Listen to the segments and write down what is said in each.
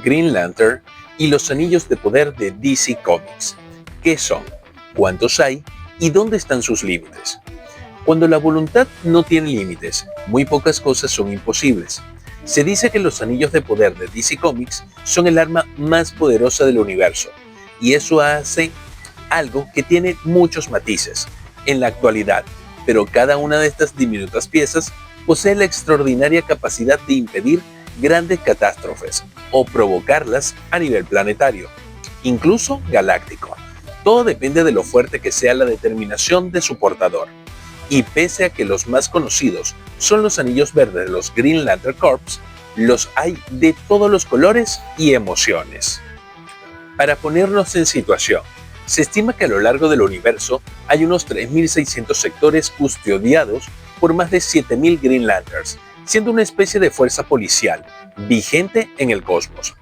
Green Lantern y los anillos de poder de DC Comics. ¿Qué son? ¿Cuántos hay? ¿Y dónde están sus límites? Cuando la voluntad no tiene límites, muy pocas cosas son imposibles. Se dice que los anillos de poder de DC Comics son el arma más poderosa del universo, y eso hace algo que tiene muchos matices en la actualidad, pero cada una de estas diminutas piezas posee la extraordinaria capacidad de impedir grandes catástrofes o provocarlas a nivel planetario, incluso galáctico. Todo depende de lo fuerte que sea la determinación de su portador. Y pese a que los más conocidos son los anillos verdes de los Green Lantern Corps, los hay de todos los colores y emociones. Para ponernos en situación, se estima que a lo largo del universo hay unos 3.600 sectores custodiados por más de 7.000 Green Lanterns, siendo una especie de fuerza policial vigente en el cosmos.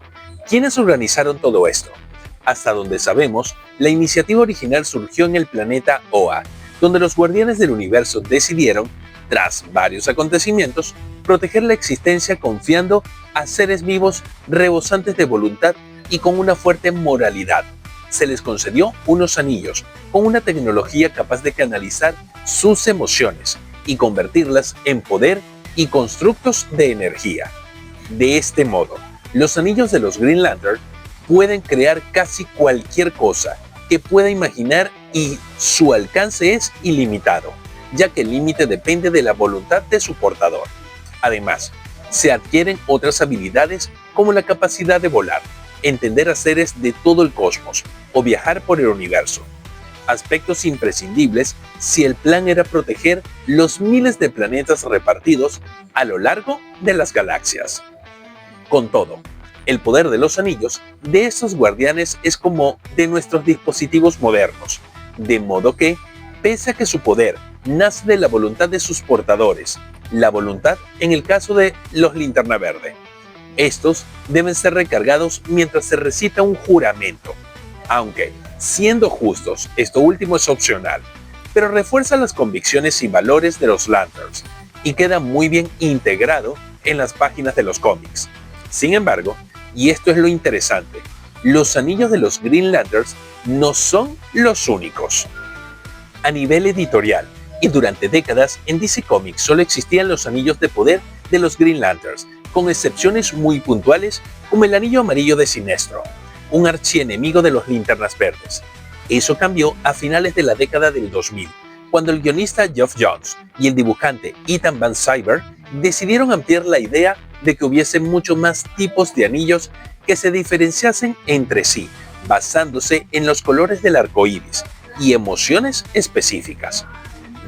¿Quiénes organizaron todo esto? Hasta donde sabemos, la iniciativa original surgió en el planeta Oa, donde los guardianes del universo decidieron, tras varios acontecimientos, proteger la existencia confiando a seres vivos rebosantes de voluntad y con una fuerte moralidad. Se les concedió unos anillos con una tecnología capaz de canalizar sus emociones y convertirlas en poder y constructos de energía. De este modo, los anillos de los Green Lantern pueden crear casi cualquier cosa que pueda imaginar y su alcance es ilimitado, ya que el límite depende de la voluntad de su portador. Además, se adquieren otras habilidades como la capacidad de volar, entender a seres de todo el cosmos o viajar por el universo. Aspectos imprescindibles si el plan era proteger los miles de planetas repartidos a lo largo de las galaxias. Con todo, el poder de los anillos de estos guardianes es como de nuestros dispositivos modernos, de modo que, pese a que su poder nace de la voluntad de sus portadores, la voluntad en el caso de los Linterna Verde, estos deben ser recargados mientras se recita un juramento, aunque, siendo justos, esto último es opcional, pero refuerza las convicciones y valores de los Lanterns y queda muy bien integrado en las páginas de los cómics. Sin embargo, y esto es lo interesante, los anillos de los Green Lanterns no son los únicos. A nivel editorial, y durante décadas en DC Comics solo existían los anillos de poder de los Green Lanterns, con excepciones muy puntuales como el anillo amarillo de Sinestro, un archienemigo de los Linternas Verdes. Eso cambió a finales de la década del 2000, cuando el guionista Geoff Johns y el dibujante Ethan Van Sciver decidieron ampliar la idea de que hubiese muchos más tipos de anillos que se diferenciasen entre sí, basándose en los colores del arco iris y emociones específicas.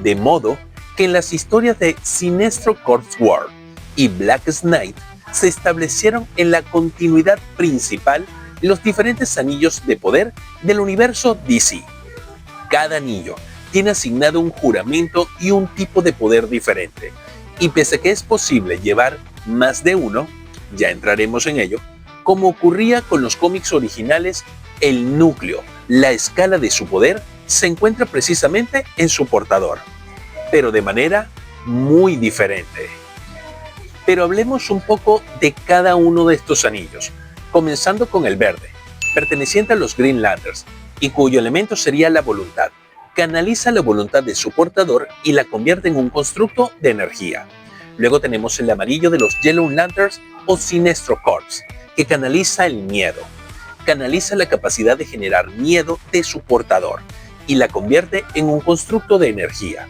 De modo que en las historias de Sinestro Corps War y Black Knight se establecieron en la continuidad principal los diferentes anillos de poder del universo DC. Cada anillo tiene asignado un juramento y un tipo de poder diferente, y pese a que es posible llevar más de uno, ya entraremos en ello, como ocurría con los cómics originales, el núcleo, la escala de su poder, se encuentra precisamente en su portador, pero de manera muy diferente. Pero hablemos un poco de cada uno de estos anillos, comenzando con el verde, perteneciente a los Green Lanterns, y cuyo elemento sería la voluntad. Canaliza la voluntad de su portador y la convierte en un constructo de energía. Luego tenemos el amarillo de los Yellow Lanterns o Sinestro Corps, que canaliza el miedo. Canaliza la capacidad de generar miedo de su portador y la convierte en un constructo de energía.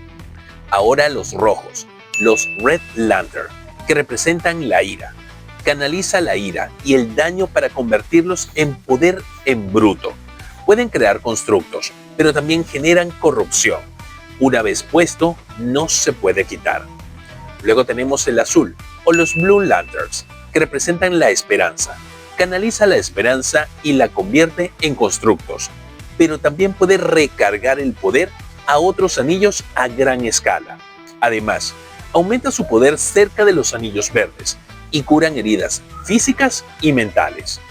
Ahora los rojos, los Red Lantern, que representan la ira. Canaliza la ira y el daño para convertirlos en poder en bruto. Pueden crear constructos, pero también generan corrupción. Una vez puesto, no se puede quitar. Luego tenemos el azul, o los Blue Lanterns, que representan la esperanza. Canaliza la esperanza y la convierte en constructos, pero también puede recargar el poder a otros anillos a gran escala. Además, aumenta su poder cerca de los anillos verdes y curan heridas físicas y mentales.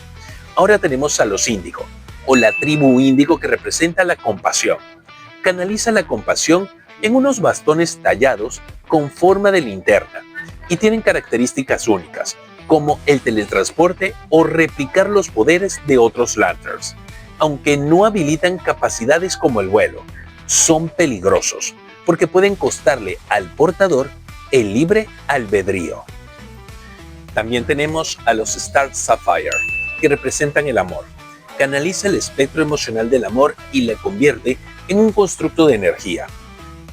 Ahora tenemos a los índigo, o la tribu índigo, que representa la compasión. Canaliza la compasión en unos bastones tallados con forma de linterna y tienen características únicas, como el teletransporte o replicar los poderes de otros Lanterns. Aunque no habilitan capacidades como el vuelo, son peligrosos porque pueden costarle al portador el libre albedrío. También tenemos a los Star Sapphire, que representan el amor. Canaliza el espectro emocional del amor y le convierte en un constructo de energía.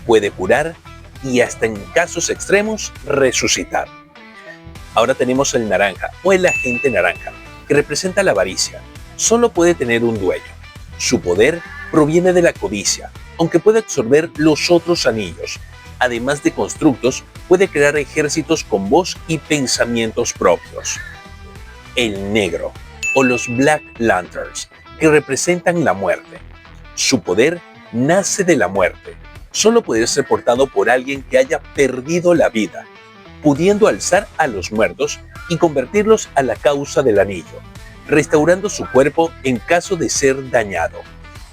Puede curar y hasta en casos extremos resucitar. Ahora tenemos el naranja o el agente naranja, que representa la avaricia. Solo puede tener un dueño. Su poder proviene de la codicia, aunque puede absorber los otros anillos. Además de constructos, puede crear ejércitos con voz y pensamientos propios. El negro o los Black Lanterns, que representan la muerte. Su poder nace de la muerte. Solo puede ser portado por alguien que haya perdido la vida, pudiendo alzar a los muertos y convertirlos a la causa del anillo, restaurando su cuerpo en caso de ser dañado.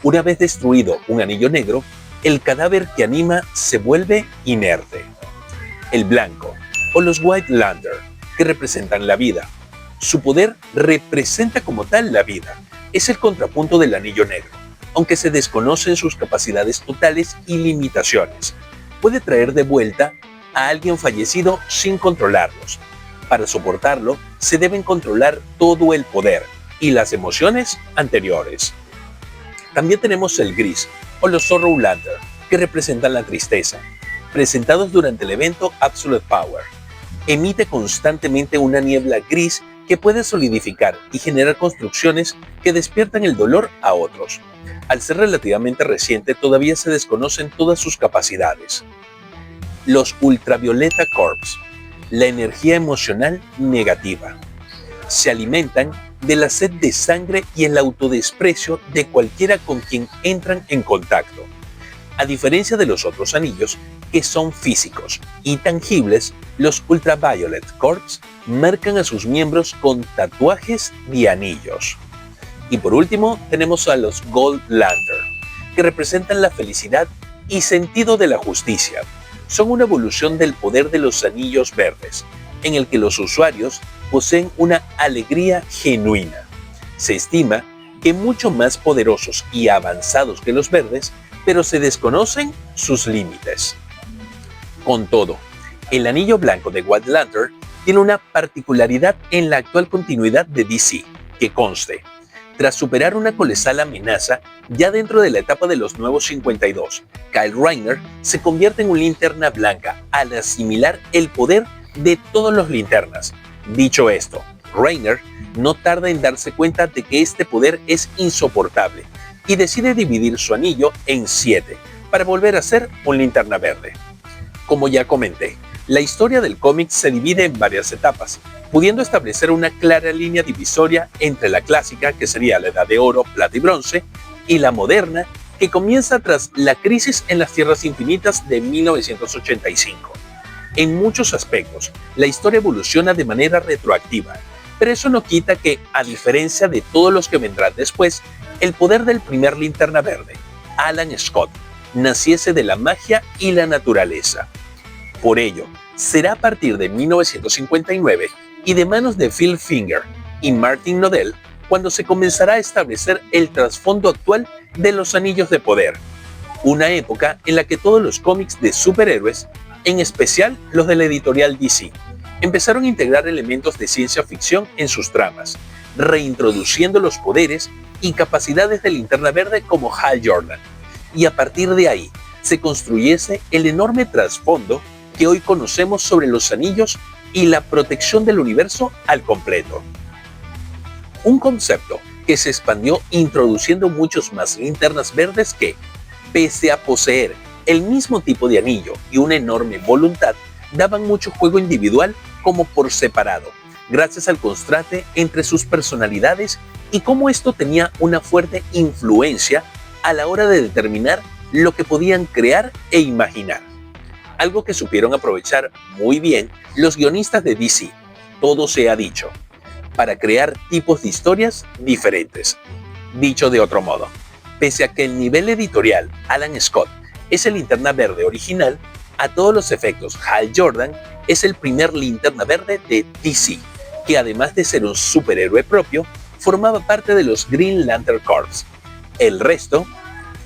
Una vez destruido un anillo negro, el cadáver que anima se vuelve inerte. El blanco o los White Lantern, que representan la vida. Su poder representa como tal la vida. Es el contrapunto del anillo negro, aunque se desconocen sus capacidades totales y limitaciones. Puede traer de vuelta a alguien fallecido sin controlarlos. Para soportarlo, se deben controlar todo el poder y las emociones anteriores. También tenemos el gris o los Sorrow Lantern, que representan la tristeza, presentados durante el evento Absolute Power. Emite constantemente una niebla gris que puede solidificar y generar construcciones que despiertan el dolor a otros. Al ser relativamente reciente, todavía se desconocen todas sus capacidades. Los Ultravioleta Corps, la energía emocional negativa. Se alimentan de la sed de sangre y el autodesprecio de cualquiera con quien entran en contacto. A diferencia de los otros anillos, que son físicos y tangibles, los Ultraviolet Corps marcan a sus miembros con tatuajes de anillos. Y por último, tenemos a los Gold Lantern, que representan la felicidad y sentido de la justicia. Son una evolución del poder de los anillos verdes, en el que los usuarios poseen una alegría genuina. Se estima que mucho más poderosos y avanzados que los verdes, pero se desconocen sus límites. Con todo, el anillo blanco de White Lantern tiene una particularidad en la actual continuidad de DC, que conste. Tras superar una colosal amenaza, ya dentro de la etapa de los Nuevos 52, Kyle Rayner se convierte en un linterna blanca al asimilar el poder de todos los linternas. Dicho esto, Rayner no tarda en darse cuenta de que este poder es insoportable y decide dividir su anillo en 7 para volver a ser un linterna verde. Como ya comenté, la historia del cómic se divide en varias etapas, pudiendo establecer una clara línea divisoria entre la clásica, que sería la Edad de Oro, Plata y Bronce, y la moderna, que comienza tras la crisis en las Tierras Infinitas de 1985. En muchos aspectos, la historia evoluciona de manera retroactiva, pero eso no quita que, a diferencia de todos los que vendrán después, el poder del primer linterna verde, Alan Scott, naciese de la magia y la naturaleza. Por ello, será a partir de 1959 y de manos de Phil Finger y Martin Nodell cuando se comenzará a establecer el trasfondo actual de los anillos de poder, una época en la que todos los cómics de superhéroes, en especial los de la editorial DC, empezaron a integrar elementos de ciencia ficción en sus tramas, reintroduciendo los poderes y capacidades de Linterna Verde como Hal Jordan, y a partir de ahí se construyese el enorme trasfondo que hoy conocemos sobre los anillos y la protección del universo al completo. Un concepto que se expandió introduciendo muchos más linternas verdes que, pese a poseer el mismo tipo de anillo y una enorme voluntad, daban mucho juego individual como por separado, gracias al contraste entre sus personalidades y cómo esto tenía una fuerte influencia a la hora de determinar lo que podían crear e imaginar. Algo que supieron aprovechar muy bien los guionistas de DC, todo se ha dicho, para crear tipos de historias diferentes. Dicho de otro modo, pese a que el nivel editorial Alan Scott es el Linterna Verde original, a todos los efectos Hal Jordan es el primer Linterna Verde de DC, que además de ser un superhéroe propio, formaba parte de los Green Lantern Corps. El resto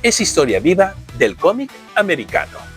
es historia viva del cómic americano.